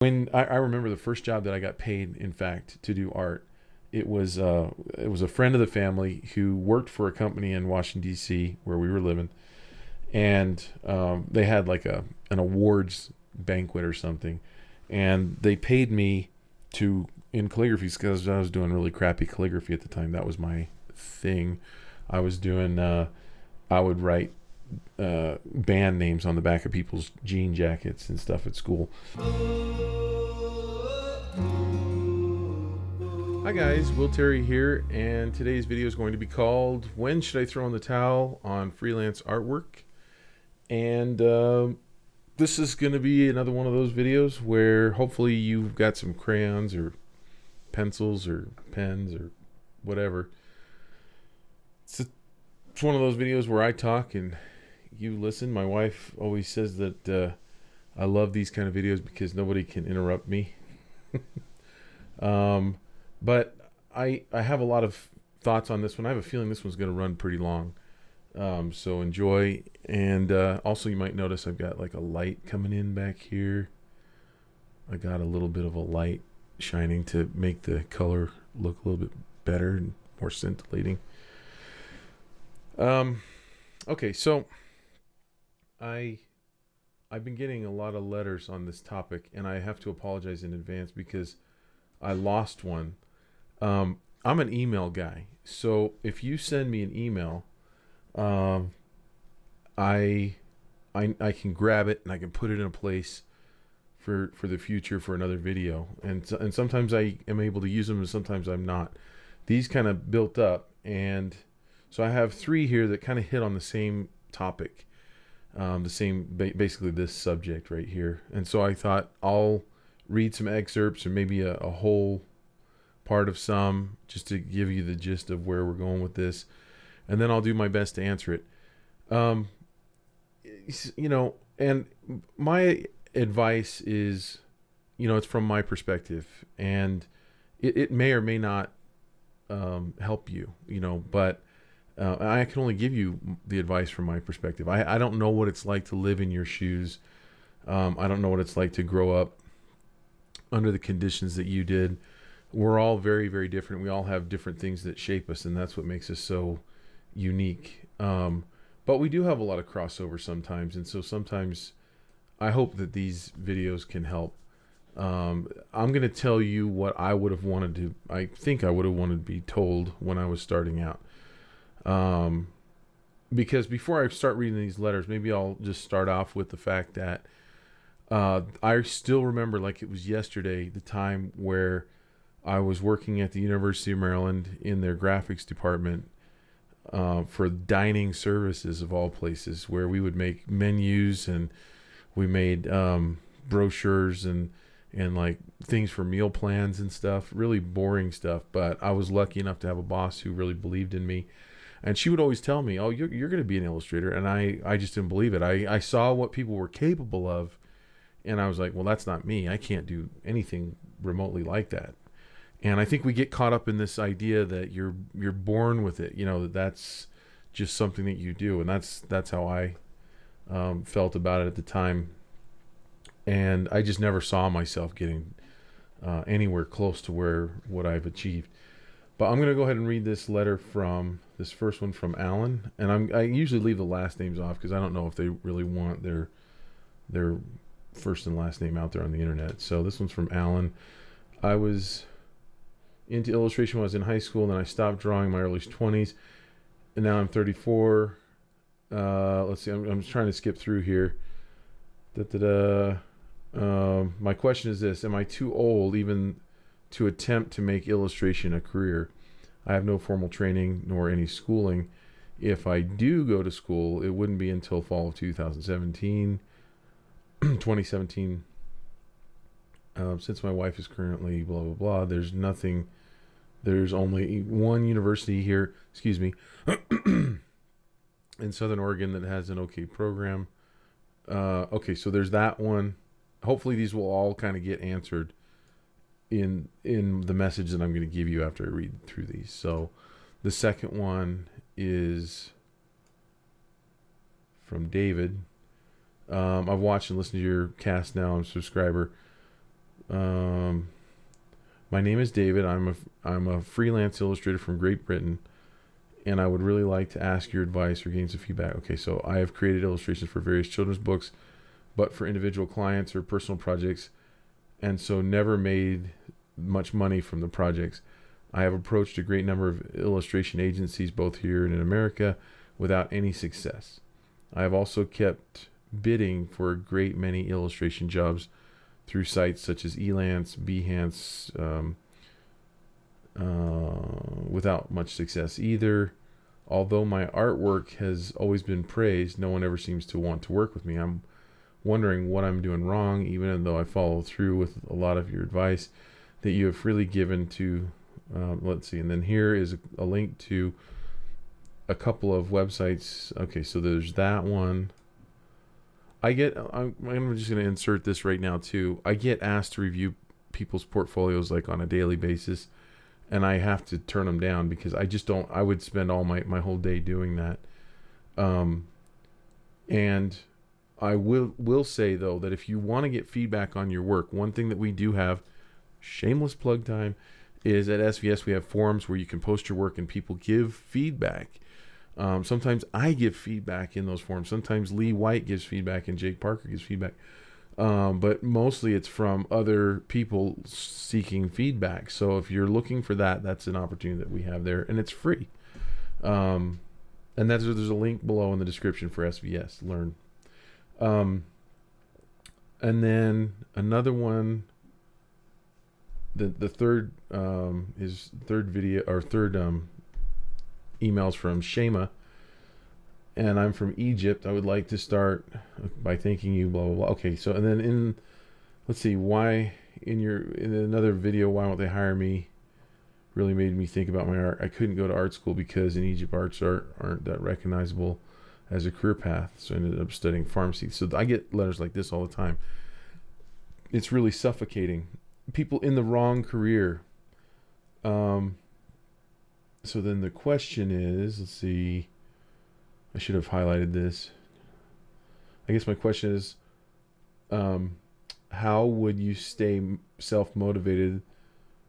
When I remember the first job that I got paid, in fact, to do art, it was a friend of the family who worked for a company in Washington D.C. where we were living, and they had like an awards banquet or something, and they paid me to in calligraphy because I was doing really crappy calligraphy at the time. That was my thing. I was doing. I would write band names on the back of people's jean jackets and stuff at school. Hi guys, Will Terry here, and today's video is going to be called "When Should I Throw in the Towel on Freelance Artwork?" And this is going to be another one of those videos where hopefully you've got some crayons or pencils or pens or whatever. It's one of those videos where I talk and you listen. My wife always says that I love these kind of videos because nobody can interrupt me. But I have a lot of thoughts on this one. I have a feeling this one's going to run pretty long. So enjoy. And also you might notice I've got like a light coming in back here. I got a little bit of a light shining to make the color look a little bit better and more scintillating. Okay, so I've been getting a lot of letters on this topic, and I have to apologize in advance because I lost one. I'm an email guy, so if you send me an email, I can grab it and I can put it in a place for the future for another video, and sometimes I am able to use them and sometimes I'm not. These kind of built up, and so I have three here that kind of hit on the same topic, basically this subject right here. And so I thought I'll read some excerpts or maybe a whole part of some just to give you the gist of where we're going with this. And then I'll do my best to answer it. And my advice is, it's from my perspective, and it may or may not help you, but I can only give you the advice from my perspective. I don't know what it's like to live in your shoes. I don't know what it's like to grow up under the conditions that you did. We're all very, very different. We all have different things that shape us, and that's what makes us so unique. But we do have a lot of crossover sometimes, and so sometimes I hope that these videos can help. I'm going to tell you what I would have wanted to, I think I would have wanted to be told when I was starting out. Because before I start reading these letters, maybe I'll just start off with the fact that I still remember like it was yesterday, the time where I was working at the University of Maryland in their graphics department for dining services of all places, where we would make menus and we made brochures and like things for meal plans and stuff, really boring stuff. But I was lucky enough to have a boss who really believed in me. And she would always tell me, "Oh, you're going to be an illustrator." And I just didn't believe it. I saw what people were capable of, and I was like, well, that's not me. I can't do anything remotely like that. And I think we get caught up in this idea that you're born with it, that's just something that you do. And that's how I felt about it at the time. And I just never saw myself getting anywhere close to what I've achieved. But I'm going to go ahead and read this letter from this first one from Alan. And I usually leave the last names off because I don't know if they really want their first and last name out there on the internet. So this one's from Alan. I was into illustration when I was in high school, and then I stopped drawing in my early 20s. And now I'm 34. Let's see. I'm just trying to skip through here. My question is this: am I too old even to attempt to make illustration a career? I have no formal training nor any schooling. If I do go to school, it wouldn't be until fall of 2017. Since my wife is currently blah blah blah, there's only one university here, in Southern Oregon that has an okay program. Okay, so there's that one. Hopefully these will all kind of get answered in the message that I'm going to give you after I read through these. So the second one is from David. I've watched and listened to your cast now. I'm a subscriber. My name is David. I'm a freelance illustrator from Great Britain, and I would really like to ask your advice or gain some feedback. Okay, so I have created illustrations for various children's books, but for individual clients or personal projects, and so never made much money from the projects. I have approached a great number of illustration agencies, both here and in America, without any success. I have also kept bidding for a great many illustration jobs through sites such as Elance, Behance, without much success either. Although my artwork has always been praised, no one ever seems to want to work with me. I'm wondering what I'm doing wrong, even though I follow through with a lot of your advice that you have freely given to, let's see, and then here is a link to a couple of websites. Okay, so there's that one. I'm just going to insert this right now too. I get asked to review people's portfolios like on a daily basis, and I have to turn them down because I would spend all my whole day doing that. And I will say though, that if you want to get feedback on your work, one thing that we do have, shameless plug time, is at SVS we have forums where you can post your work and people give feedback. Sometimes I give feedback in those forums. Sometimes Lee White gives feedback and Jake Parker gives feedback. But mostly it's from other people seeking feedback. So if you're looking for that, that's an opportunity that we have there, and it's free. And there's a link below in the description for SVS Learn. And then another one, the third emails from Shema, and I'm from Egypt. I would like to start by thanking you, blah blah blah. Okay, so and then let's see, why in another video, why won't they hire me, really made me think about my art. I couldn't go to art school because in Egypt arts aren't that recognizable as a career path, so I ended up studying pharmacy. So I get letters like this all the time. It's really suffocating. People in the wrong career. So then the question is, let's see, I should have highlighted this. I guess my question is, how would you stay self-motivated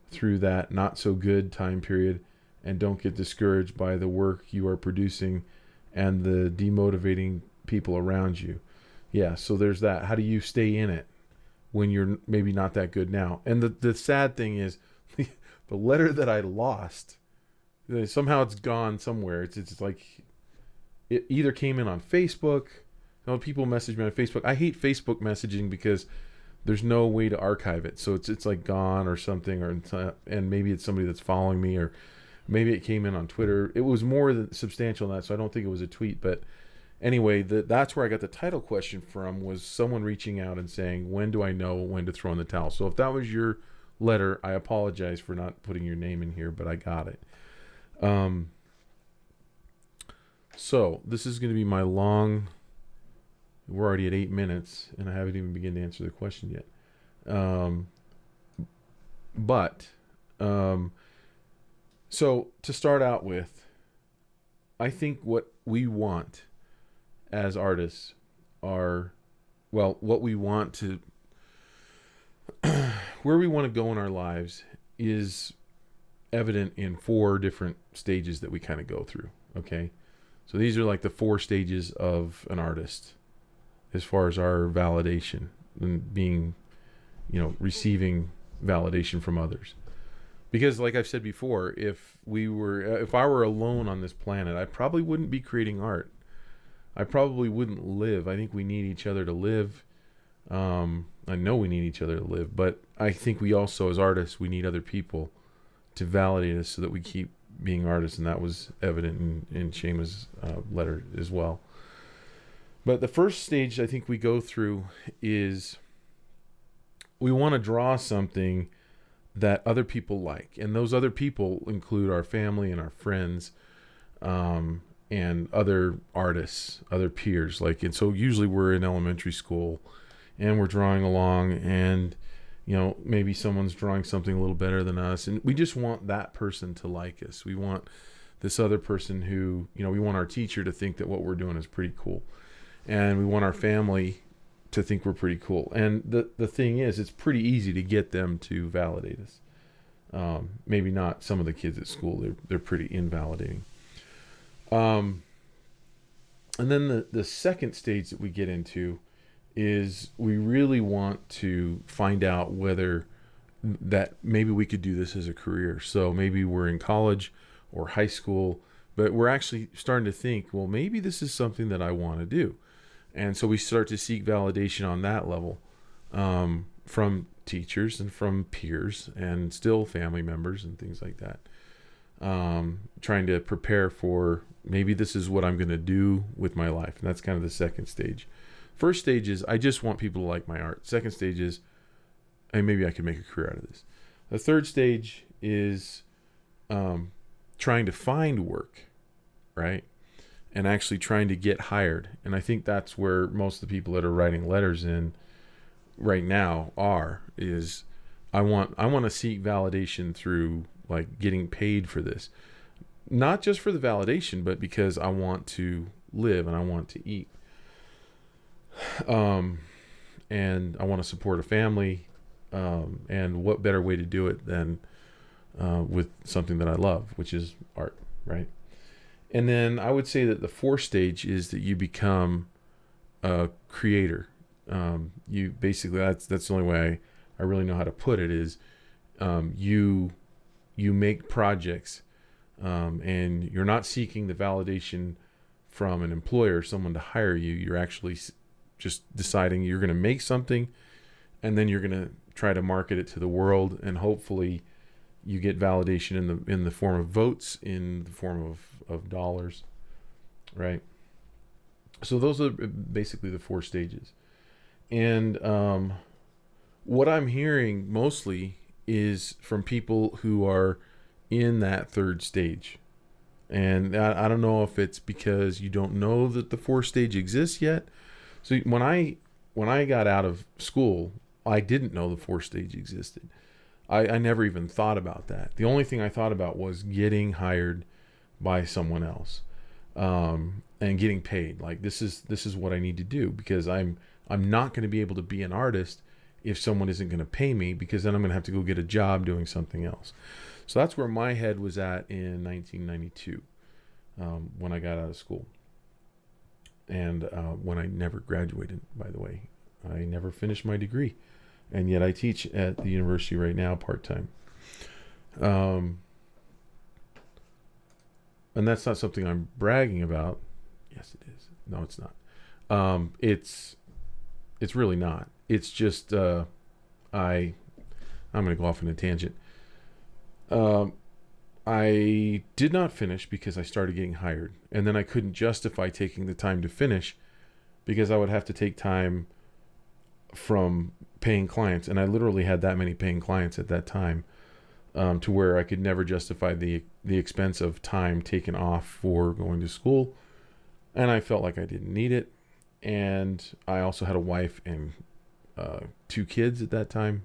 through that not so good time period and don't get discouraged by the work you are producing and the demotivating people around you? Yeah, so there's that. How do you stay in it when you're maybe not that good now? And the sad thing is, the letter that I lost, somehow it's gone somewhere. It's like it either came in on Facebook. People message me on Facebook. I hate Facebook messaging because there's no way to archive it. So it's like gone or something, and maybe it's somebody that's following me, or maybe it came in on Twitter. It was more substantial than that, so I don't think it was a tweet. But anyway, that's where I got the title question from, was someone reaching out and saying, when do I know when to throw in the towel? So if that was your letter, I apologize for not putting your name in here, but I got it. So this is going to be my long, we're already at 8 minutes and I haven't even begun to answer the question yet. So to start out with, I think what we want as artists are, what we want to, where we want to go in our lives is evident in 4 different stages that we kind of go through. Okay. So these are like the 4 stages of an artist as far as our validation and being, receiving validation from others. Because like I've said before, if I were alone on this planet, I probably wouldn't be creating art. I probably wouldn't live. I think we need each other to live. I know we need each other to live, but I think we also, as artists, we need other people to validate us so that we keep being artists, and that was evident in Shema's letter as well. But the first stage I think we go through is we want to draw something that other people like, and those other people include our family and our friends, and other artists, other peers. And so usually we're in elementary school and we're drawing along, and maybe someone's drawing something a little better than us, and we just want that person to like us. We want this other person who, we want our teacher to think that what we're doing is pretty cool, and we want our family to think we're pretty cool. And the thing is, it's pretty easy to get them to validate us. Maybe not some of the kids at school. They're pretty invalidating. And then the second stage that we get into is we really want to find out whether that maybe we could do this as a career. So maybe we're in college or high school, but we're actually starting to think, well, maybe this is something that I want to do. And so we start to seek validation on that level, from teachers and from peers and still family members and things like that. Trying to prepare for maybe this is what I'm going to do with my life. And that's kind of the second stage. First stage is I just want people to like my art. Second stage is, hey, maybe I can make a career out of this. The third stage is trying to find work, right? And actually trying to get hired. And I think that's where most of the people that are writing letters in right now is I want to seek validation through like getting paid for this. Not just for the validation, but because I want to live and I want to eat. And I want to support a family. And what better way to do it than with something that I love, which is art, right? And then I would say that the fourth stage is that you become a creator. You basically, that's the only way I really know how to put it is you make projects, and you're not seeking the validation from an employer, someone to hire you. You're actually just deciding you're going to make something, and then you're going to try to market it to the world, and hopefully you get validation in the form of votes, in the form of dollars, right? So those are basically the four stages. And what I'm hearing mostly is from people who are in that third stage. And I don't know if it's because you don't know that the fourth stage exists yet. So when I got out of school, I didn't know the fourth stage existed. I never even thought about that. The only thing I thought about was getting hired by someone else, and getting paid. Like this is what I need to do, because I'm not going to be able to be an artist if someone isn't going to pay me, because then I'm going to have to go get a job doing something else. So that's where my head was at in 1992, when I got out of school, and when I never graduated. By the way, I never finished my degree. And yet I teach at the university right now part-time. And that's not something I'm bragging about. Yes, it is. No, it's not. It's really not. It's just I'm going to go off on a tangent. I did not finish because I started getting hired. And then I couldn't justify taking the time to finish because I would have to take time from paying clients, and I literally had that many paying clients at that time, to where I could never justify the expense of time taken off for going to school, and I felt like I didn't need it. And I also had a wife and 2 kids at that time,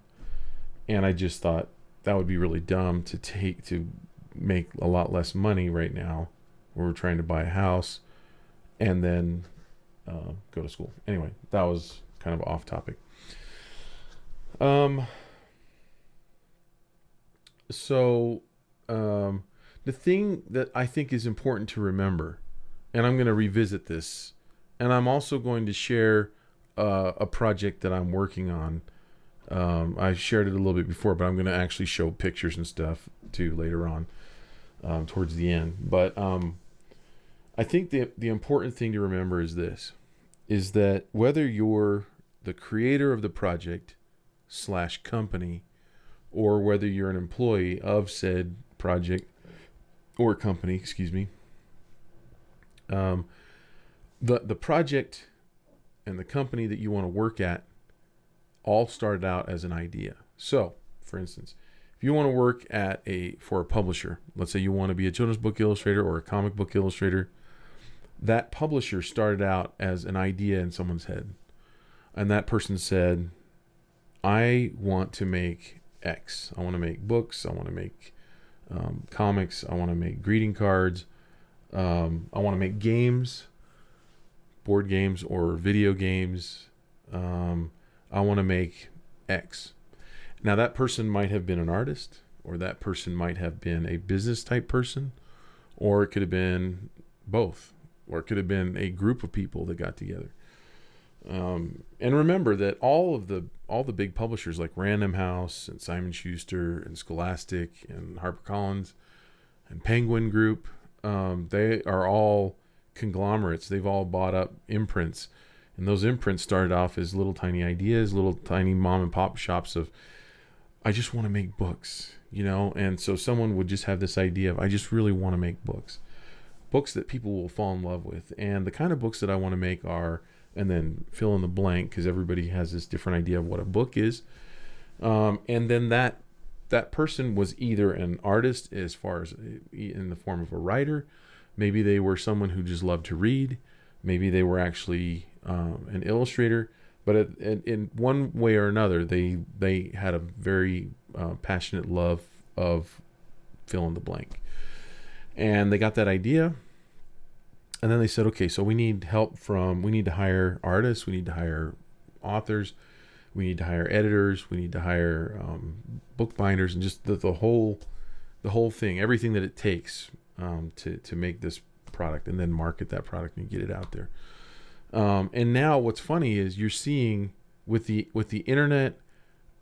and I just thought that would be really dumb to make a lot less money right now. We're trying to buy a house and then go to school. Anyway, that was kind of off topic. So the thing that I think is important to remember, and I'm going to revisit this, and I'm also going to share a project that I'm working on. I shared it a little bit before, but I'm going to actually show pictures and stuff too later on, towards the end. But I think the important thing to remember is this, is that whether you're the creator of the project / company, or whether you're an employee of said project or company, the project and the company that you want to work at all started out as an idea. So, for instance, if you want to work for a publisher, let's say you want to be a children's book illustrator or a comic book illustrator, that publisher started out as an idea in someone's head. And that person said, I want to make X. I want to make books. I want to make comics. I want to make greeting cards. I want to make games, board games or video games, I want to make X. Now that person might have been an artist, or that person might have been a business type person, or it could have been both, or it could have been a group of people that got together. And remember that all the big publishers like Random House and Simon Schuster and Scholastic and HarperCollins and Penguin Group, they are all conglomerates. They've all bought up imprints, and those imprints started off as little tiny ideas, little tiny mom and pop shops of, I just want to make books, and so someone would just have this idea of, I just really want to make books that people will fall in love with. And the kind of books that I want to make are, and then fill in the blank, because everybody has this different idea of what a book is. And then that person was either an artist, as far as in the form of a writer. Maybe they were someone who just loved to read. Maybe they were actually an illustrator. But in one way or another, they had a very passionate love of fill in the blank. And they got that idea. And then they said, okay, so we need to hire artists, we need to hire authors, we need to hire editors, we need to hire bookbinders, and just the whole thing, everything that it takes to make this product and then market that product and get it out there. And now what's funny is you're seeing with the internet,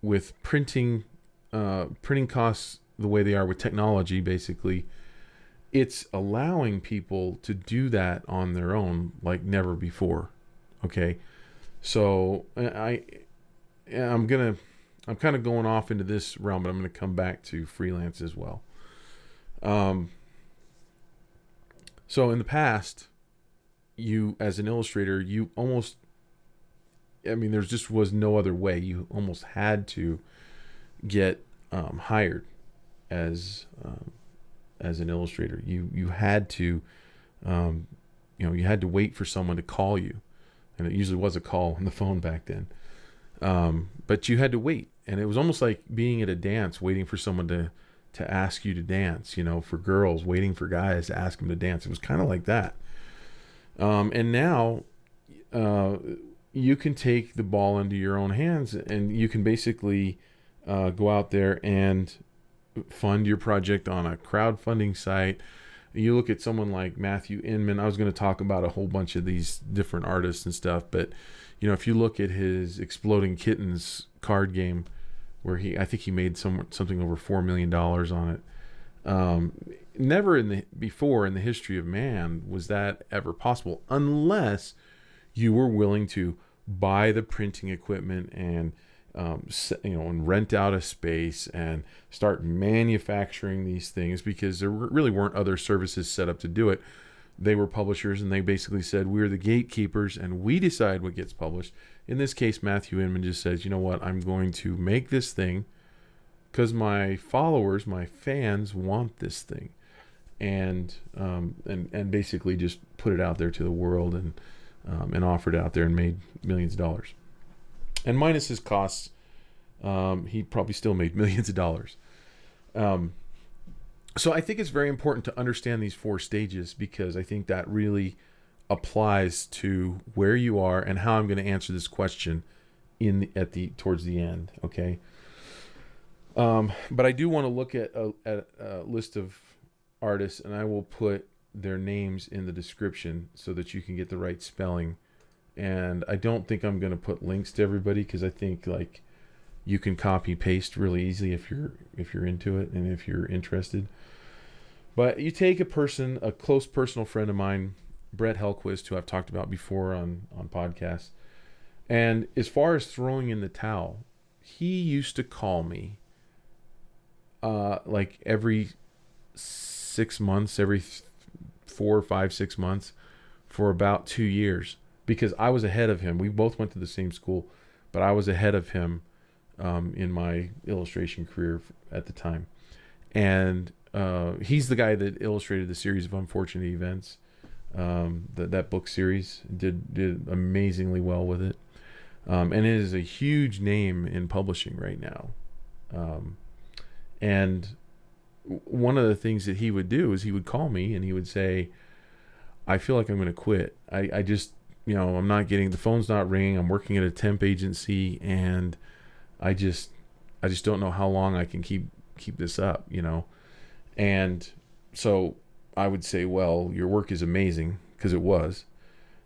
with printing costs the way they are with technology, basically, it's allowing people to do that on their own like never before. Okay. So I'm kind of going off into this realm, but I'm going to come back to freelance as well. So in the past, you, as an illustrator, there just was no other way. You almost had to get hired as an illustrator. You had to, you had to wait for someone to call you, and it usually was a call on the phone back then. But you had to wait, and it was almost like being at a dance, waiting for someone to ask you to dance. For girls waiting for guys to ask them to dance. It was kind of like that. And now, you can take the ball into your own hands, and you can basically go out there and fund your project on a crowdfunding site. You look at someone like Matthew Inman. I was going to talk about a whole bunch of these different artists and stuff, but if you look at his Exploding Kittens card game, where I think he made something over $4 million on it. Never before in the history of man was that ever possible, unless you were willing to buy the printing equipment and and rent out a space and start manufacturing these things, because there really weren't other services set up to do it. They were publishers, and they basically said, we're the gatekeepers and we decide what gets published. In this case, Matthew Inman just says, you know what, I'm going to make this thing because my followers, my fans want this thing. And basically just put it out there to the world and offered it out there and made millions of dollars. And minus his costs, he probably still made millions of dollars. So I think it's very important to understand these 4 stages, because I think that really applies to where you are and how I'm going to answer this question towards the end. Okay. But I do want to look at a list of artists, and I will put their names in the description so that you can get the right spelling. And I don't think I'm going to put links to everybody, because I think you can copy paste really easily if you're into it and if you're interested. But you take a close personal friend of mine, Brett Helquist, who I've talked about before on podcasts. And as far as throwing in the towel, he used to call me every 6 months, every 4, 5, 6 months for about 2 years, because I was ahead of him. We both went to the same school, but I was ahead of him in my illustration career at the time. And he's the guy that illustrated the series of Unfortunate Events. That book series did amazingly well with it. And it is a huge name in publishing right now. And one of the things that he would do is he would call me and he would say, I feel like I'm going to quit. I'm not getting, the phone's not ringing. I'm working at a temp agency, and I just don't know how long I can keep this up, And so I would say, well, your work is amazing, because it was.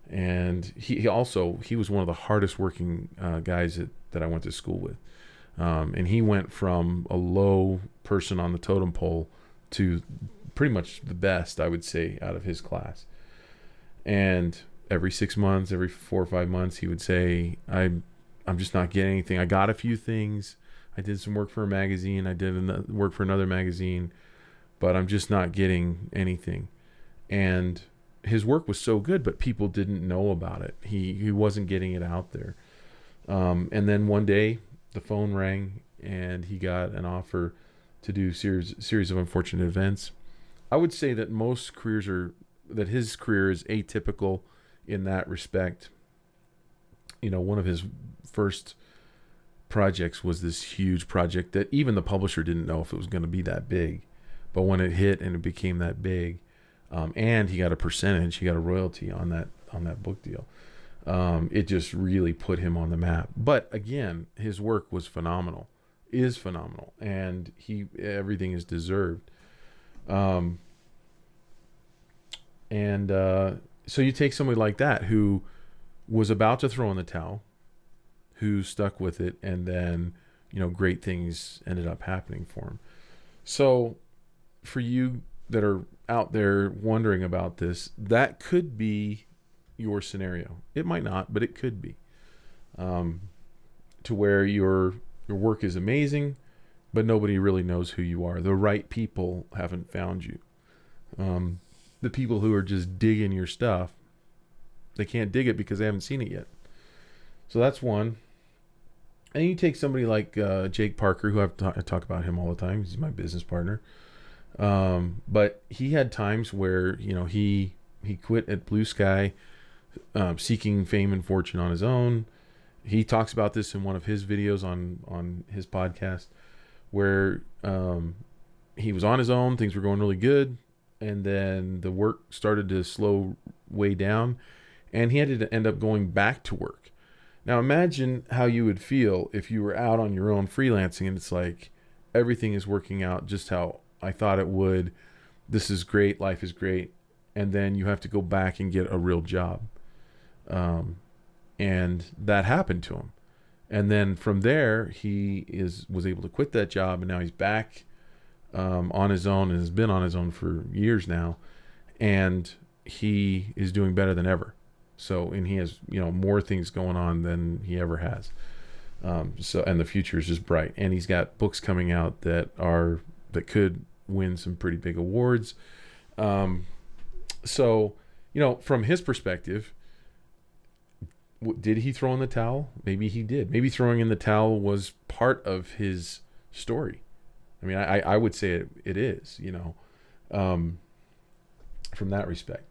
And he was one of the hardest working guys that I went to school with. And he went from a low person on the totem pole to pretty much the best, I would say, out of his class. And every 6 months, every 4 or 5 months, he would say, I'm just not getting anything. I got a few things. I did some work for a magazine. I did work for another magazine, but I'm just not getting anything. And his work was so good, but people didn't know about it. He wasn't getting it out there. And then one day the phone rang, and he got an offer to do series of unfortunate events. I would say that his career is atypical in that respect. One of his first projects was this huge project that even the publisher didn't know if it was going to be that big. But when it hit and it became that big, and he got a percentage, he got a royalty on that book deal, it just really put him on the map. But again, his work was phenomenal, and everything is deserved. So you take somebody like that who was about to throw in the towel, who stuck with it, and then great things ended up happening for him. So for you that are out there wondering about this, that could be your scenario. It might not, but it could be, to where your work is amazing, but nobody really knows who you are. The right people haven't found you. The people who are just digging your stuff, they can't dig it because they haven't seen it yet. So that's one. And you take somebody like Jake Parker, who I talk about him all the time. He's my business partner. But he had times where he quit at Blue Sky, seeking fame and fortune on his own. He talks about this in one of his videos on his podcast, where he was on his own. Things were going really good, and then the work started to slow way down, and he had to end up going back to work. Now imagine how you would feel if you were out on your own freelancing, and it's like everything is working out just how I thought it would. This is great. Life is great. And then you have to go back and get a real job. And that happened to him. And then from there, he was able to quit that job, and now he's back on his own, and has been on his own for years now. And he is doing better than ever. So, and he has, more things going on than he ever has. And the future is just bright. And he's got books coming out that could win some pretty big awards. So, from his perspective, did he throw in the towel? Maybe he did. Maybe throwing in the towel was part of his story. I mean, I would say it is, from that respect.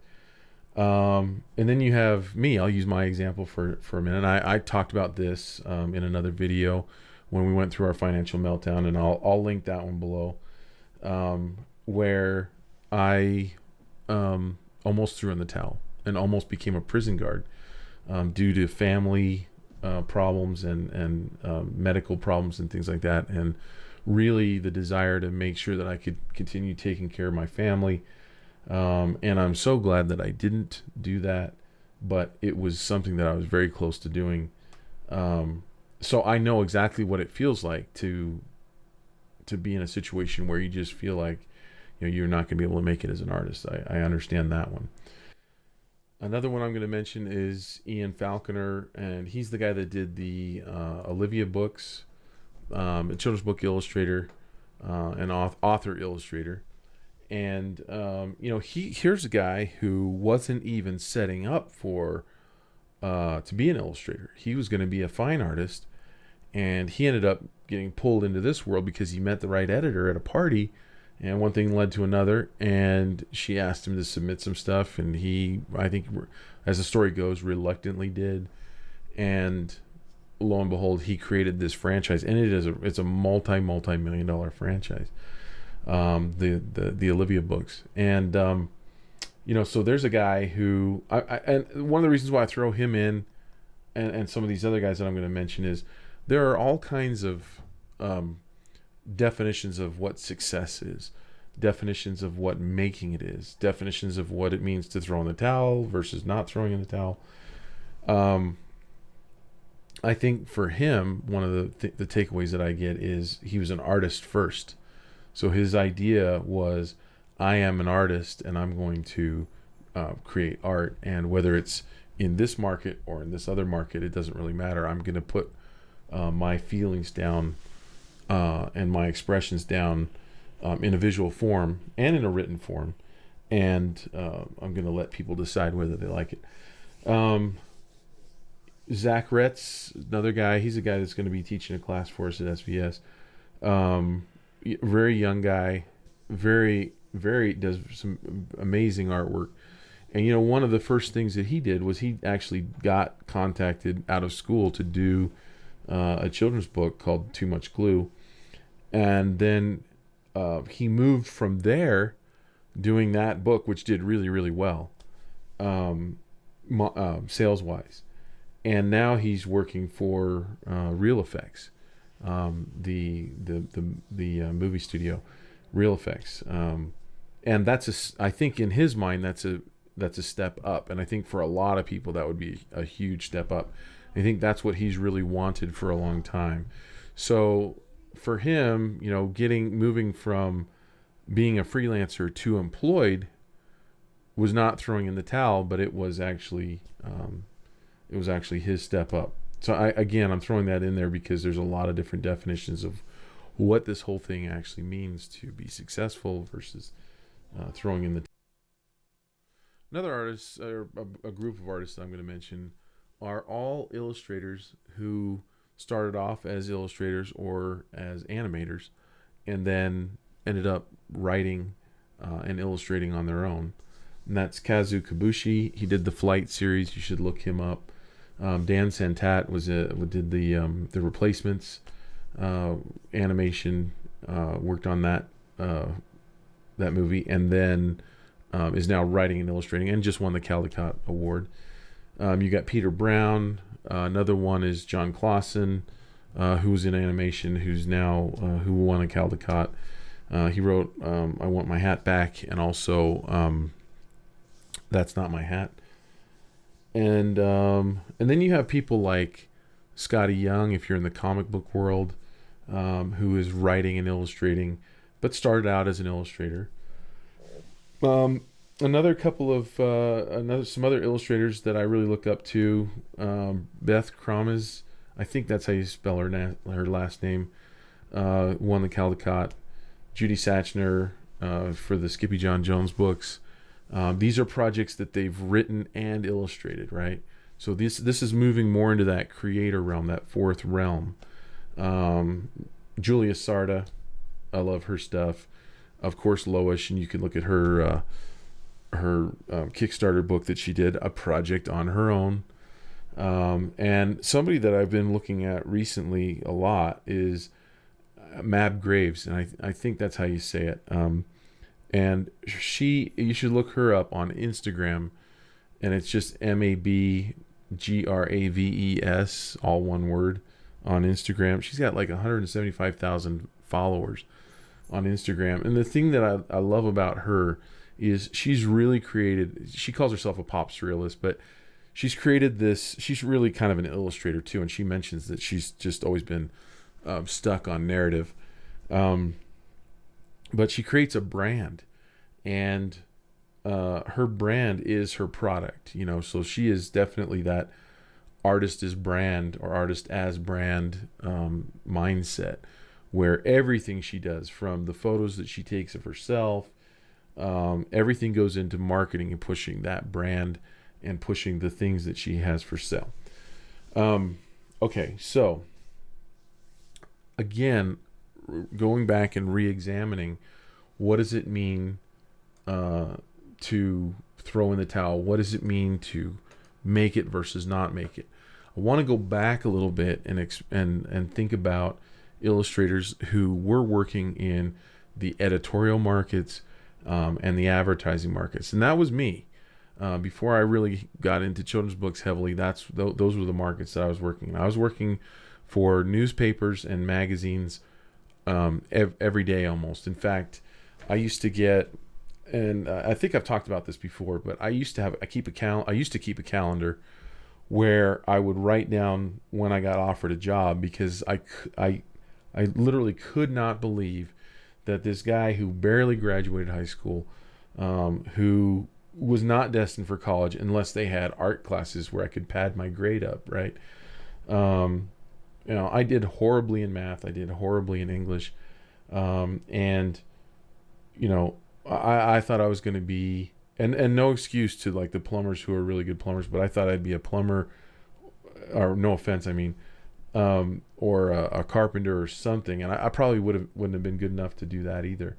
And then you have me. I'll use my example for a minute. I talked about this in another video when we went through our financial meltdown, and I'll link that one below, where I almost threw in the towel and almost became a prison guard due to family problems and medical problems and things like that, and really the desire to make sure that I could continue taking care of my family. And I'm so glad that I didn't do that, but it was something that I was very close to doing. So I know exactly what it feels like to be in a situation where you just feel like, you're not going to be able to make it as an artist. I understand that one. Another one I'm going to mention is Ian Falconer, and he's the guy that did the Olivia books, a children's book illustrator, and author illustrator. And, here's a guy who wasn't even setting up to be an illustrator. He was going to be a fine artist, and he ended up getting pulled into this world because he met the right editor at a party, and one thing led to another, and she asked him to submit some stuff, and he, I think, as the story goes, reluctantly did. And lo and behold, he created this franchise, and it's a multi-million-dollar franchise. The Olivia books. And So there's a guy who and one of the reasons why I throw him in, and some of these other guys that I'm going to mention, is there are all kinds of definitions of what success is, definitions of what making it is, definitions of what it means to throw in the towel versus not throwing in the towel. I think for him, one of the takeaways that I get is he was an artist first. So his idea was, I am an artist and I'm going to create art, and whether it's in this market or in this other market, it doesn't really matter. I'm going to put my feelings down and my expressions down in a visual form and in a written form, and I'm going to let people decide whether they like it. Zac Retz, another guy, he's a guy that's going to be teaching a class for us at SVS. Very young guy, very does some amazing artwork. And one of the first things that he did was he actually got contacted out of school to do a children's book called Too Much Glue, and then he moved from there doing that book, which did really, really well sales wise, and now he's working for Real Effects, the movie studio, Real Effects, and I think in his mind that's a step up, and I think for a lot of people that would be a huge step up. I think that's what he's really wanted for a long time. So for him, moving from being a freelancer to employed was not throwing in the towel, but it was actually his step up. So I'm throwing that in there because there's a lot of different definitions of what this whole thing actually means to be successful versus throwing in the towel. Another artist, or a group of artists that I'm going to mention, are all illustrators who started off as illustrators or as animators and then ended up writing and illustrating on their own. And that's Kazu Kibuishi. He did the Flight series. You should look him up. Dan Santat did the Replacements animation, worked on that movie, and then is now writing and illustrating, and just won the Caldecott Award. You got Peter Brown. Another one is John Clausen, who's in animation, who won a Caldecott. He wrote I Want My Hat Back, and also That's Not My Hat. And then you have people like Scottie Young, if you're in the comic book world, who is writing and illustrating, but started out as an illustrator. Another couple of some other illustrators that I really look up to, Beth Krommes, I think that's how you spell her last name, won the Caldecott. Judy Schachner for the Skippy John Jones books. These are projects that they've written and illustrated, right? So this is moving more into that creator realm, that fourth realm. Julia Sarda, I love her stuff. Of course, Loish, and you can look at her Kickstarter book that she did, a project on her own. And somebody that I've been looking at recently a lot is Mab Graves, and I think that's how you say it. And you should look her up on Instagram, and it's just MabGraves, all one word, on Instagram. She's got like 175,000 followers on Instagram. And the thing that I love about her is she's really created, she calls herself a pop surrealist, but she's created this, she's really kind of an illustrator too, and she mentions that she's just always been stuck on narrative. But she creates a brand, and her brand is her product, so she is definitely that artist as brand or artist as brand mindset, where everything she does, from the photos that she takes of herself, everything goes into marketing and pushing that brand and pushing the things that she has for sale. Okay, so again, going back and re-examining, what does it mean to throw in the towel? What does it mean to make it versus not make it? I want to go back a little bit and think about illustrators who were working in the editorial markets, and the advertising markets. And that was me. Before I really got into children's books heavily, those were the markets that I was working in. I was working for newspapers and magazines every day almost. In fact, I used to get, and I think I've talked about this before, but I used to keep a calendar where I would write down when I got offered a job, because I literally could not believe that this guy who barely graduated high school, who was not destined for college unless they had art classes where I could pad my grade up, right? I did horribly in math. I did horribly in English. And I thought I was going to be, and no excuse to like the plumbers who are really good plumbers, but I thought I'd be a plumber, or no offense, I mean, or a carpenter or something. And I probably wouldn't have been good enough to do that either.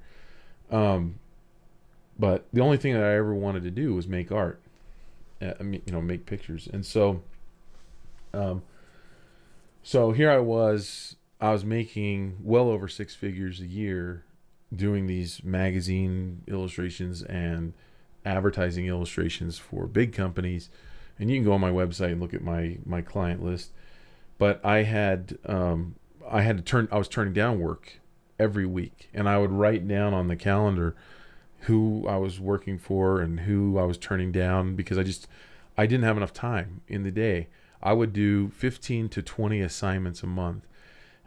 But the only thing that I ever wanted to do was make art, make pictures. And so here I was making well over six figures a year doing these magazine illustrations and advertising illustrations for big companies. And you can go on my website and look at my client list. But I was turning down work every week, and I would write down on the calendar who I was working for and who I was turning down, because I didn't have enough time in the day. I would do 15 to 20 assignments a month,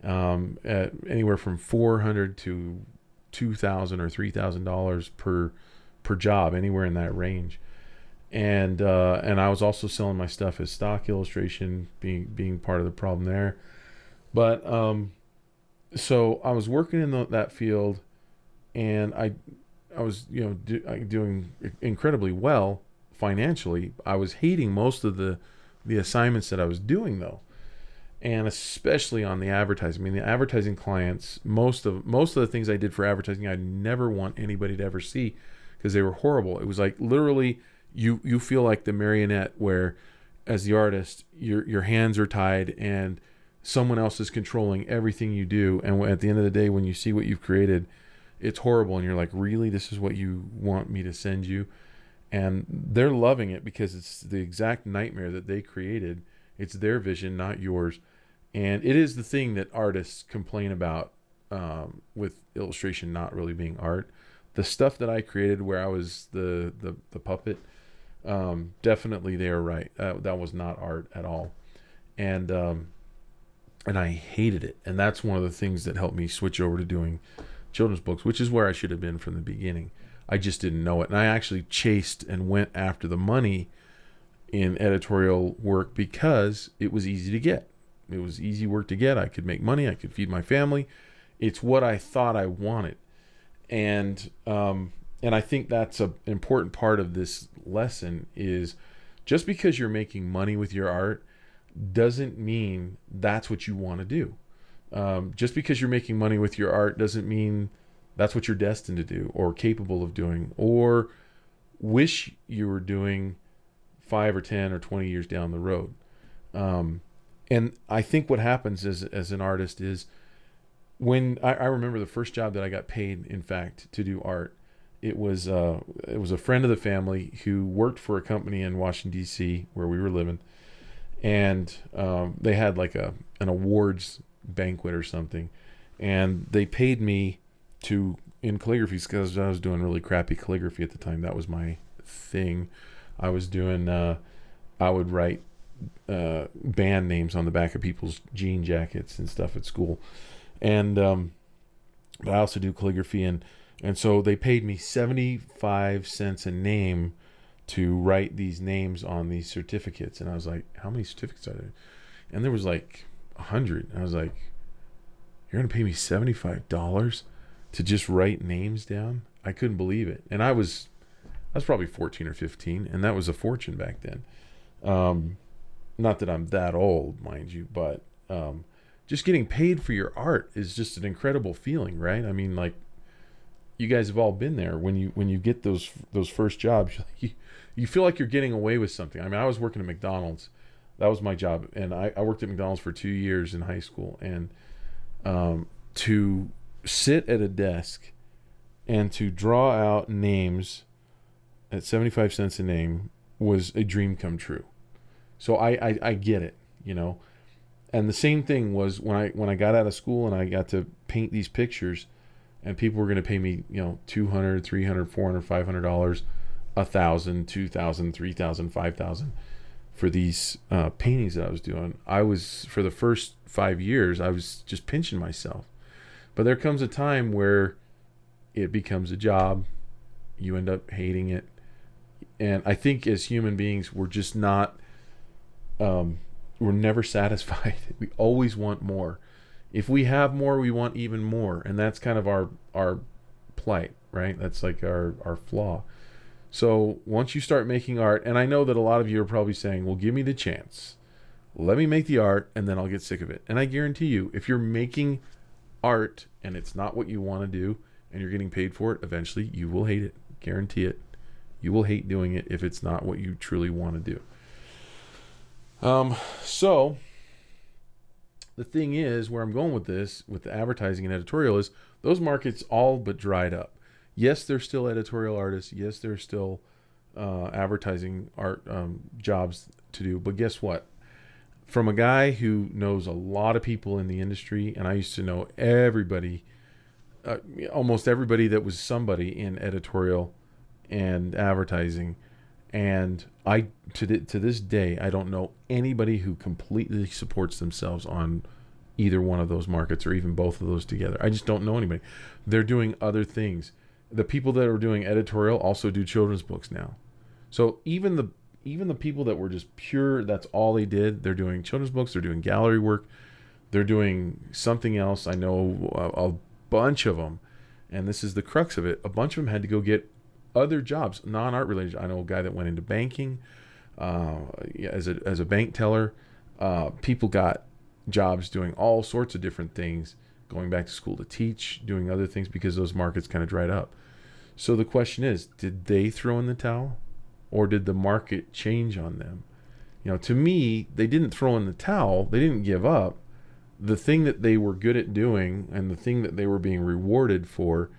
at anywhere from $400 to $2,000 or $3,000 per job, anywhere in that range. And I was also selling my stuff as stock illustration, being part of the problem there. But so I was working in that field, and I was doing incredibly well financially. I was hating most of the assignments that I was doing though, and especially on the advertising. I mean, the advertising clients, most of the things I did for advertising, I'd never want anybody to ever see, because they were horrible. It was like literally you feel like the marionette, where as the artist your hands are tied and someone else is controlling everything you do. And at the end of the day, when you see what you've created, it's horrible, and you're like, really, this is what you want me to send you? And they're loving it because it's the exact nightmare that they created. It's their vision, not yours. And it is the thing that artists complain about, with illustration not really being art. The stuff that I created where I was the puppet, definitely they are right. That was not art at all. And I hated it. And that's one of the things that helped me switch over to doing children's books, which is where I should have been from the beginning. I just didn't know it. And I actually chased and went after the money in editorial work because it was easy to get. It was easy work to get. I could make money. I could feed my family. It's what I thought I wanted. And I think that's an important part of this lesson, is just because you're making money with your art doesn't mean that's what you want to do. Just because you're making money with your art doesn't mean that's what you're destined to do or capable of doing or wish you were doing 5 or 10 or 20 years down the road. And I think what happens as an artist is, when I remember the first job that I got paid, in fact, to do art, it was a friend of the family who worked for a company in Washington, D.C., where we were living. And they had like an awards banquet or something, and they paid me in calligraphy, because I was doing really crappy calligraphy at the time. That was my thing. I was doing I would write band names on the back of people's jean jackets and stuff at school, and but I also do calligraphy, and so they paid me 75 cents a name to write these names on these certificates. And I was like, how many certificates are there? And there was like 100. I was like, you're gonna pay me $75 to just write names down? I couldn't believe it. And I was probably 14 or 15, and that was a fortune back then. Not that I'm that old, mind you, but just getting paid for your art is just an incredible feeling, right? I mean, like, you guys have all been there. When you get those first jobs, you feel like you're getting away with something. I mean, I was working at McDonald's. That was my job, and I worked at McDonald's for 2 years in high school. And to sit at a desk And to draw out names at 75 cents a name was a dream come true. So I get it, you know. And the same thing was when I got out of school and I got to paint these pictures, and people were going to pay me, you know, $200, $300, $400, $500, $1,000, $2,000, $3,000, $5,000 for these paintings that I was doing. I was, for the first 5 years, I was just pinching myself. But there comes a time where it becomes a job. You end up hating it. And I think as human beings, we're just not, we're never satisfied. We always want more. If we have more, we want even more. And that's kind of our plight, right? That's like our flaw. So once you start making art, and I know that a lot of you are probably saying, well, give me the chance. Let me make the art and then I'll get sick of it. And I guarantee you, if you're making art and it's not what you want to do and you're getting paid for it, eventually you will hate it. Guarantee it. You will hate doing it if it's not what you truly want to do. So the thing is, where I'm going with this, with the advertising and editorial, is those markets all but dried up. Yes, there's still editorial artists. Yes, there's still advertising art jobs to do. But guess what? From a guy who knows a lot of people in the industry, and I used to know everybody, almost everybody that was somebody in editorial and advertising, and I to this day I don't know anybody who completely supports themselves on either one of those markets or even both of those together. I just don't know anybody. They're doing other things. The people that are doing editorial also do children's books now. So even the people that were just pure, that's all they did, they're doing children's books, they're doing gallery work, they're doing something else. I know a bunch of them, and this is the crux of it, a bunch of them had to go get other jobs, non-art related. I know a guy that went into banking as a bank teller. People got jobs doing all sorts of different things, going back to school to teach, doing other things because those markets kind of dried up. So the question is, did they throw in the towel or did the market change on them? You know, to me, they didn't throw in the towel. They didn't give up. The thing that they were good at doing and the thing that they were being rewarded for,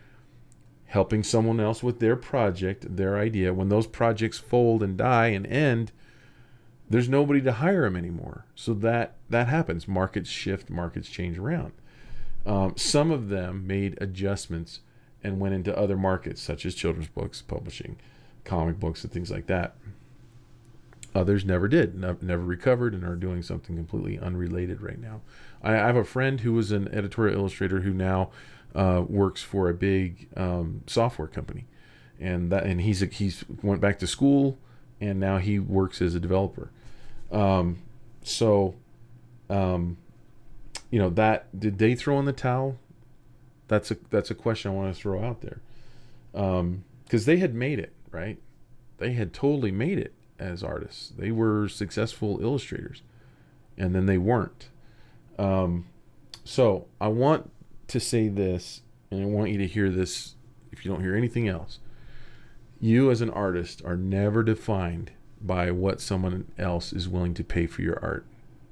helping someone else with their project, their idea, when those projects fold and die and end, there's nobody to hire them anymore. So that happens. Markets shift, markets change around. Some of them made adjustments and went into other markets, such as children's books, publishing, comic books, and things like that. Others never did, never recovered, and are doing something completely unrelated right now. I have a friend who was an editorial illustrator who now works for a big software company, and he's went back to school, and now he works as a developer. You know, that did they throw in the towel? That's a question I want to throw out there, because they had made it, right? They had totally made it as artists. They were successful illustrators, and then they weren't. So I want to say this, and I want you to hear this if you don't hear anything else. You as an artist are never defined by what someone else is willing to pay for your art.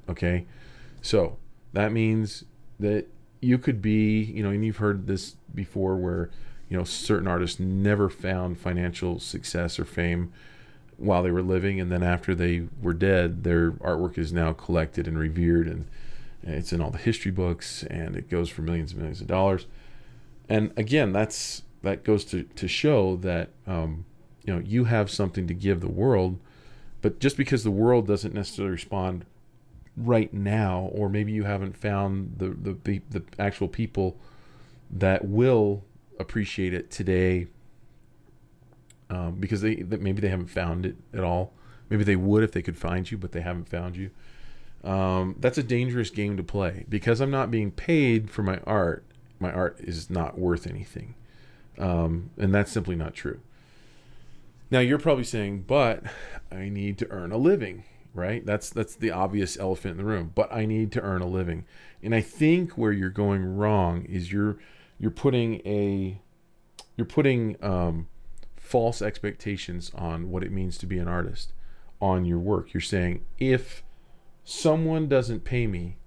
Okay? So that means that you could be, you know, and you've heard this before where, you know, certain artists never found financial success or fame while they were living, and then after they were dead, their artwork is now collected and revered, and it's in all the history books, and it goes for millions and millions of dollars. And again, that goes to show that you know, you have something to give the world, but just because the world doesn't necessarily respond right now, or maybe you haven't found the actual people that will appreciate it today, because maybe they haven't found it at all. Maybe they would if they could find you, but they haven't found you. That's a dangerous game to play, because I'm not being paid for my art. My art is not worth anything, and that's simply not true. Now you're probably saying, but I need to earn a living, right? That's the obvious elephant in the room. But I need to earn a living, and I think where you're going wrong is you're putting false expectations on what it means to be an artist on your work. You're saying, if someone doesn't pay me,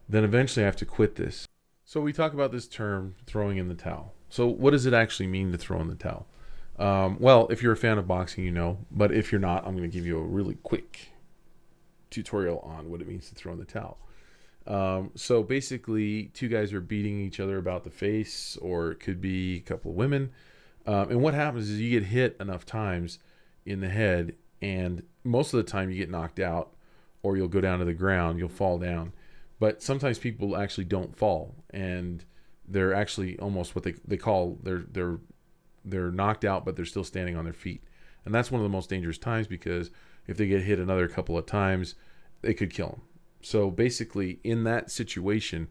then eventually I have to quit this. So we talk about this term, throwing in the towel. So what does it actually mean to throw in the towel? Well, if you're a fan of boxing, you know. But if you're not, I'm going to give you a really quick tutorial on what it means to throw in the towel. So basically, two guys are beating each other about the face, or it could be a couple of women. And what happens is you get hit enough times in the head, and most of the time you get knocked out, or you'll go down to the ground, you'll fall down. But sometimes people actually don't fall, and they're actually almost what they call they're knocked out, but they're still standing on their feet. And that's one of the most dangerous times, because if they get hit another couple of times, they could kill them. So basically, in that situation,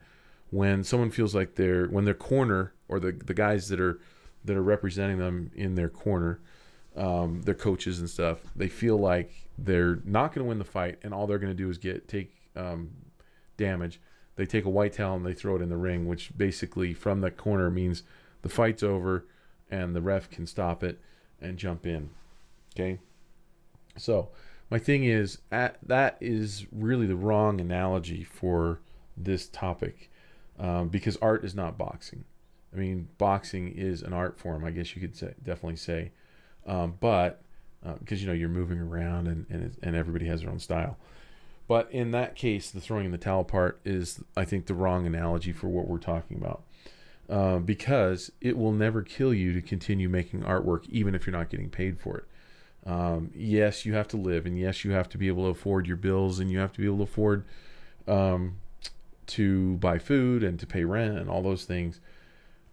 when someone feels like when their corner, or the guys that are representing them in their corner, their coaches and stuff, they feel like they're not going to win the fight, and all they're going to do is take damage. They take a white towel and they throw it in the ring, which basically from the corner means the fight's over and the ref can stop it and jump in. Okay? So my thing is, that is really the wrong analogy for this topic, because art is not boxing. I mean, boxing is an art form, I guess you could definitely say, but because you're moving around and everybody has their own style. But in that case, the throwing in the towel part is, I think, the wrong analogy for what we're talking about, because it will never kill you to continue making artwork, even if you're not getting paid for it. Yes, you have to live, and yes, you have to be able to afford your bills, and you have to be able to afford to buy food and to pay rent and all those things.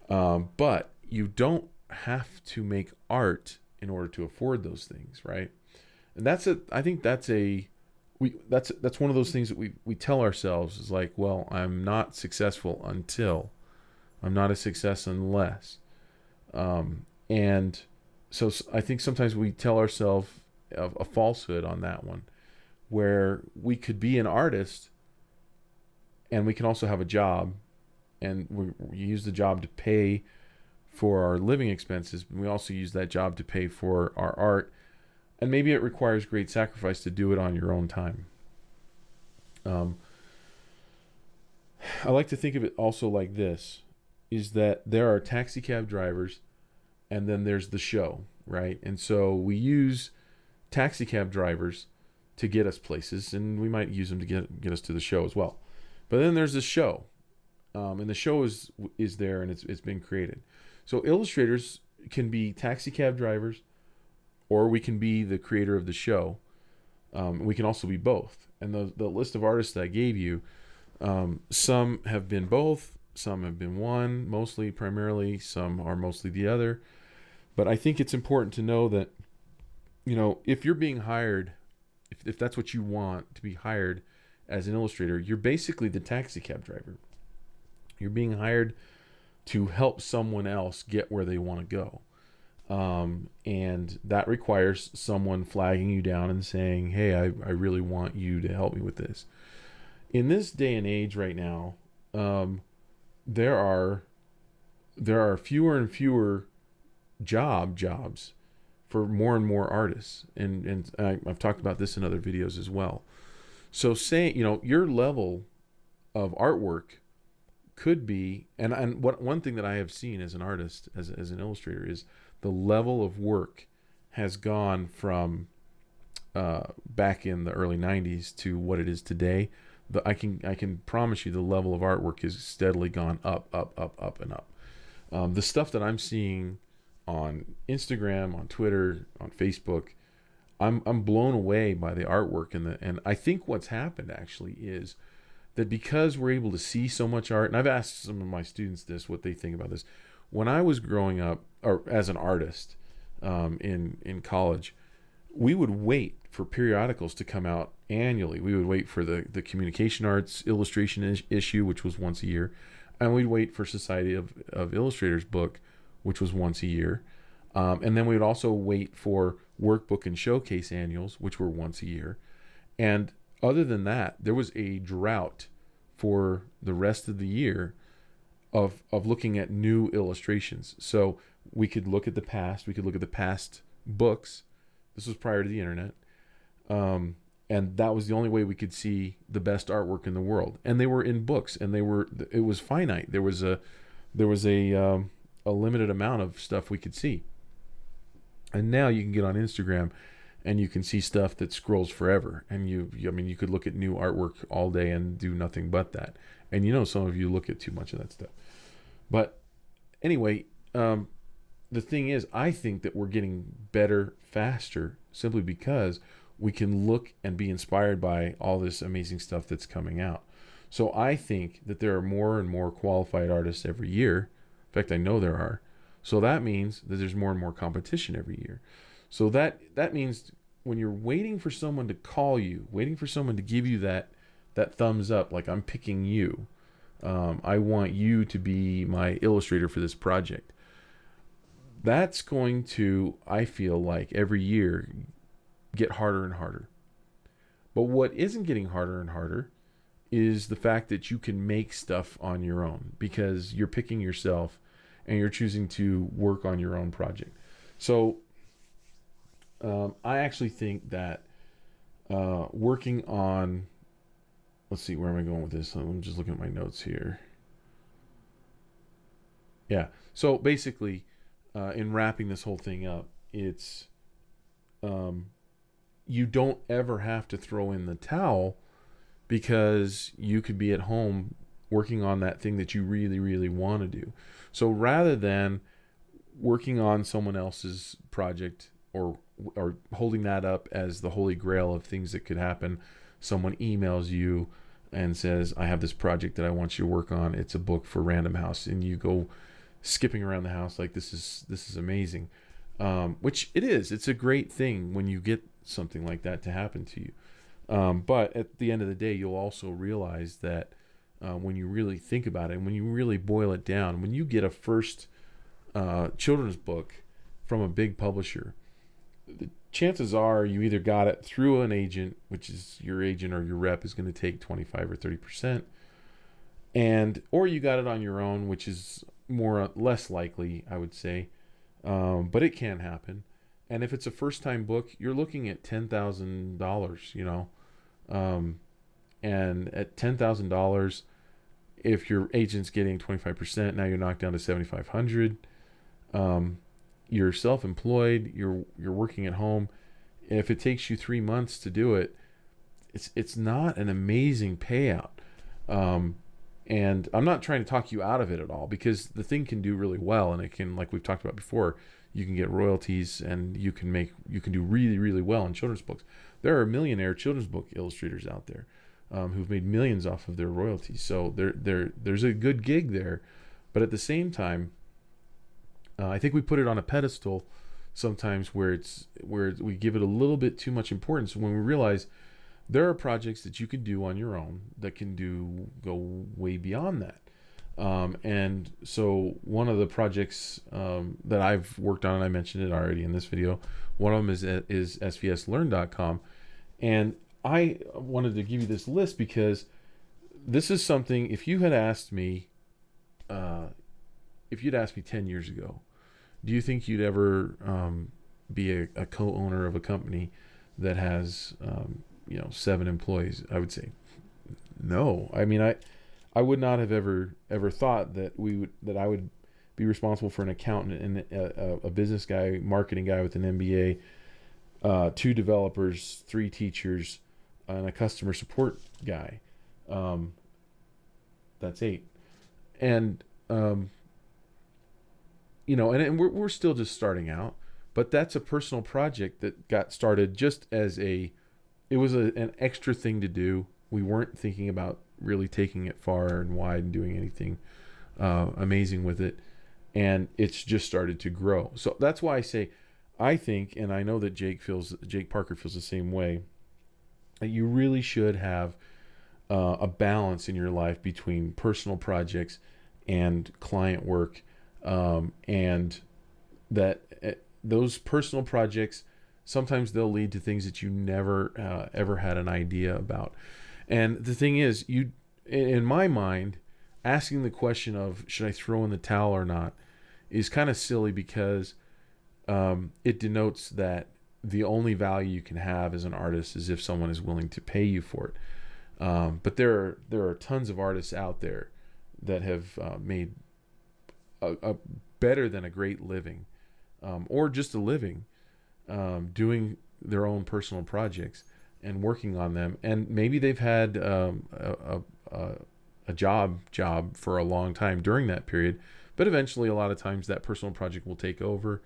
But you don't have to make art in order to afford those things, right? And I think that's one of those things that we tell ourselves is like, well, I'm not successful until, I'm not a success unless. And so I think sometimes we tell ourselves a falsehood on that one, where we could be an artist and we can also have a job, and we use the job to pay for our living expenses. We also use that job to pay for our art. And maybe it requires great sacrifice to do it on your own time. I like to think of it also like this, is that there are taxi cab drivers, and then there's the show, right? And so we use taxi cab drivers to get us places, and we might use them to get us to the show as well. But then there's the show, and the show is there, and it's been created. So illustrators can be taxi cab drivers, or we can be the creator of the show. We can also be both. And the list of artists that I gave you, some have been both, some have been one, primarily, some are mostly the other. But I think it's important to know that, if you're being hired, if that's what you want, to be hired as an illustrator, you're basically the taxi cab driver. You're being hired to help someone else get where they want to go. And that requires someone flagging you down and saying, hey, I really want you to help me with this. In this day and age right now, there are fewer and fewer jobs for more and more artists. And I've talked about this in other videos as well. So say, your level of artwork could be, and one thing that I have seen as an artist, as an illustrator, is the level of work has gone from back in the early 90s to what it is today. I can promise you the level of artwork has steadily gone up and up. The stuff that I'm seeing on Instagram, on Twitter, on Facebook, I'm blown away by the artwork, and I think what's happened actually is that because we're able to see so much art, and I've asked some of my students this, what they think about this. When I was growing up, or as an artist in college, we would wait for periodicals to come out annually. We would wait for the Communication Arts illustration issue, which was once a year, and we'd wait for Society of Illustrators book, which was once a year. And then we would also wait for Workbook and Showcase annuals, which were once a year. And other than that, there was a drought for the rest of the year of looking at new illustrations. So we could look at the past. We could look at the past books. This was prior to the internet. And that was the only way we could see the best artwork in the world. And they were in books, and it was finite. There was a a limited amount of stuff we could see. And now you can get on Instagram and you can see stuff that scrolls forever. And you could look at new artwork all day and do nothing but that. And some of you look at too much of that stuff. But anyway, the thing is, I think that we're getting better faster simply because we can look and be inspired by all this amazing stuff that's coming out. So I think that there are more and more qualified artists every year. In fact, I know there are. So that means that there's more and more competition every year. So that means when you're waiting for someone to call you, waiting for someone to give you that thumbs up, like I'm picking you, I want you to be my illustrator for this project. That's going to, I feel like, every year get harder and harder. But what isn't getting harder and harder is the fact that you can make stuff on your own because you're picking yourself and you're choosing to work on your own project. So I actually think that working on, let's see, where am I going with this? I'm just looking at my notes here. Yeah. So basically, in wrapping this whole thing up, it's you don't ever have to throw in the towel because you could be at home working on that thing that you really, really want to do. So rather than working on someone else's project or holding that up as the holy grail of things that could happen, someone emails you and says, I have this project that I want you to work on. It's a book for Random House. And you go skipping around the house like this is amazing. Which it is. It's a great thing when you get something like that to happen to you. But at the end of the day, you'll also realize that when you really think about it, and when you really boil it down, when you get a first children's book from a big publisher, the chances are you either got it through an agent, which is your agent or your rep is going to take 25 or 30%, or you got it on your own, which is less likely, I would say. But it can happen. And if it's a first-time book, you're looking at $10,000, and at $10,000, if your agent's getting 25%, now you're knocked down to $7,500. You're self-employed. You're working at home. If it takes you 3 months to do it, it's not an amazing payout. And I'm not trying to talk you out of it at all, because the thing can do really well, and it can, like we've talked about before, you can get royalties and you can do really, really well in children's books. There are millionaire children's book illustrators out there who've made millions off of their royalties. So there's a good gig there, but at the same time, I think we put it on a pedestal sometimes where we give it a little bit too much importance when we realize there are projects that you can do on your own that can go way beyond that. And so one of the projects that I've worked on, and I mentioned it already in this video, one of them is svslearn.com. And I wanted to give you this list because this is something, if you'd asked me 10 years ago, do you think you'd ever be a co-owner of a company that has 7 employees? I would say no. I mean, I would not have ever thought that I would be responsible for an accountant and a business guy, marketing guy with an MBA, 2 developers, 3 teachers, and a customer support guy. That's 8. And and we're still just starting out, but that's a personal project that got started just as it was an extra thing to do. We weren't thinking about really taking it far and wide and doing anything amazing with it, and it's just started to grow. So that's why I say, I think, and I know that Jake Parker feels the same way, that you really should have a balance in your life between personal projects and client work, and that those personal projects, sometimes they'll lead to things that you never ever had an idea about. And the thing is, in my mind, asking the question of should I throw in the towel or not is kind of silly, because it denotes that the only value you can have as an artist is if someone is willing to pay you for it. But there are tons of artists out there that have made a better than a great living, or just a living, doing their own personal projects and working on them. And maybe they've had a job for a long time during that period, but eventually a lot of times that personal project will take over.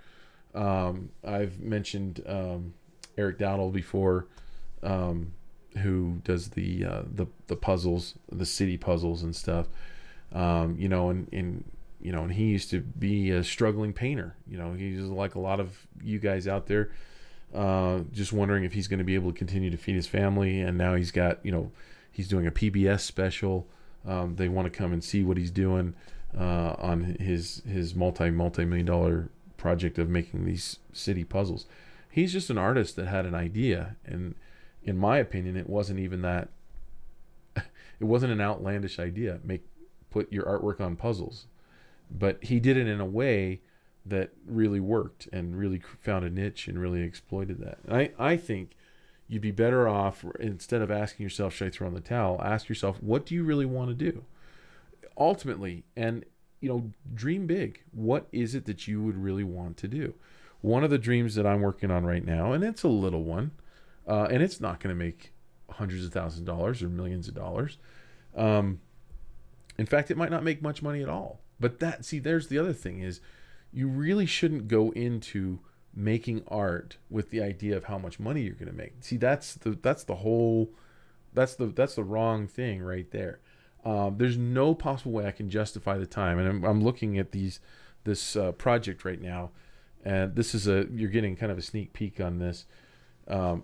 I've mentioned Eric Dowdle before, who does the puzzles, the city puzzles and stuff. And he used to be a struggling painter. He's like a lot of you guys out there, just wondering if he's going to be able to continue to feed his family. And now he's got, he's doing a PBS special. They want to come and see what he's doing on his multi-million dollar project of making these city puzzles. He's just an artist that had an idea, and in my opinion, it wasn't even that. It wasn't an outlandish idea. Put your artwork on puzzles, but he did it in a way that really worked and really found a niche and really exploited that. And I think you'd be better off, instead of asking yourself, should I throw in the towel, ask yourself, what do you really want to do ultimately? And dream big. What is it that you would really want to do? One of the dreams that I'm working on right now, and it's a little one, and it's not going to make hundreds of thousands of dollars or millions of dollars. In fact, it might not make much money at all. But there's the other thing is, you really shouldn't go into making art with the idea of how much money you're going to make. See, that's the wrong thing right there. There's no possible way I can justify the time. And I'm looking at this project right now, and you're getting kind of a sneak peek on this.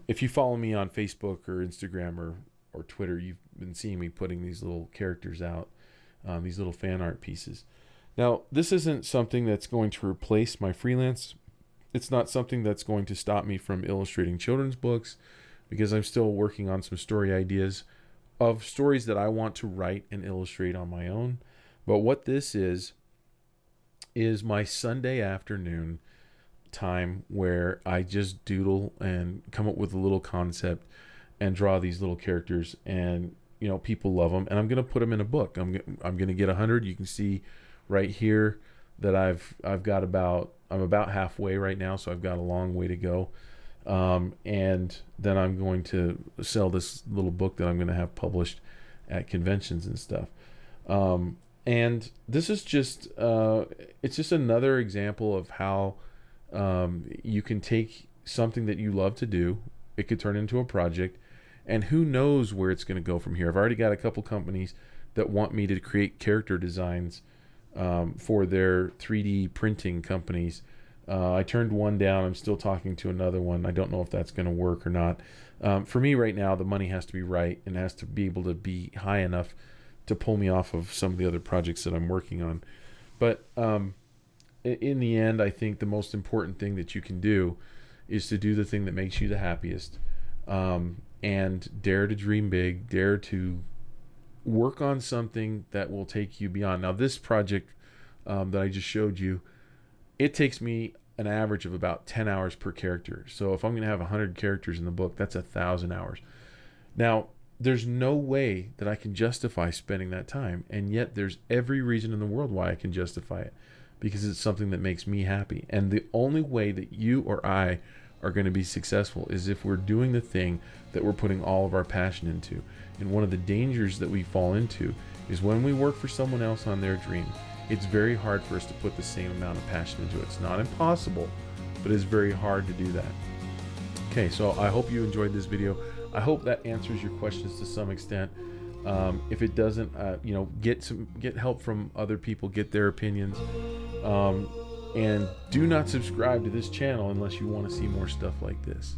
If you follow me on Facebook or Instagram or Twitter, you've been seeing me putting these little characters out, these little fan art pieces. Now, this isn't something that's going to replace my freelance. It's not something that's going to stop me from illustrating children's books, because I'm still working on some story ideas of stories that I want to write and illustrate on my own. But what this is my Sunday afternoon time where I just doodle and come up with a little concept and draw these little characters, and people love them, and I'm going to put them in a book. I'm going to get 100. You can see right here that I'm about halfway right now, so I've got a long way to go. And then I'm going to sell this little book that I'm going to have published at conventions and stuff. And this is just, it's just another example of how you can take something that you love to do. It could turn into a project, and who knows where it's going to go from here. I've already got a couple companies that want me to create character designs for their 3D printing companies. I turned one down. I'm still talking to another one. I don't know if that's going to work or not. For me right now, the money has to be right and has to be able to be high enough to pull me off of some of the other projects that I'm working on. But in the end, I think the most important thing that you can do is to do the thing that makes you the happiest, and dare to dream big, dare to work on something that will take you beyond. Now, this project that I just showed you, it takes me an average of about 10 hours per character. So if I'm going to have 100 characters in the book, that's 1,000 hours. Now, there's no way that I can justify spending that time, and yet there's every reason in the world why I can justify it, because it's something that makes me happy. And the only way that you or I are going to be successful is if we're doing the thing that we're putting all of our passion into. And one of the dangers that we fall into is when we work for someone else on their dream, it's very hard for us to put the same amount of passion into it. It's not impossible, but it's very hard to do that. Okay, so I hope you enjoyed this video. I hope that answers your questions to some extent. If it doesn't, get help from other people, get their opinions. And do not subscribe to this channel unless you want to see more stuff like this.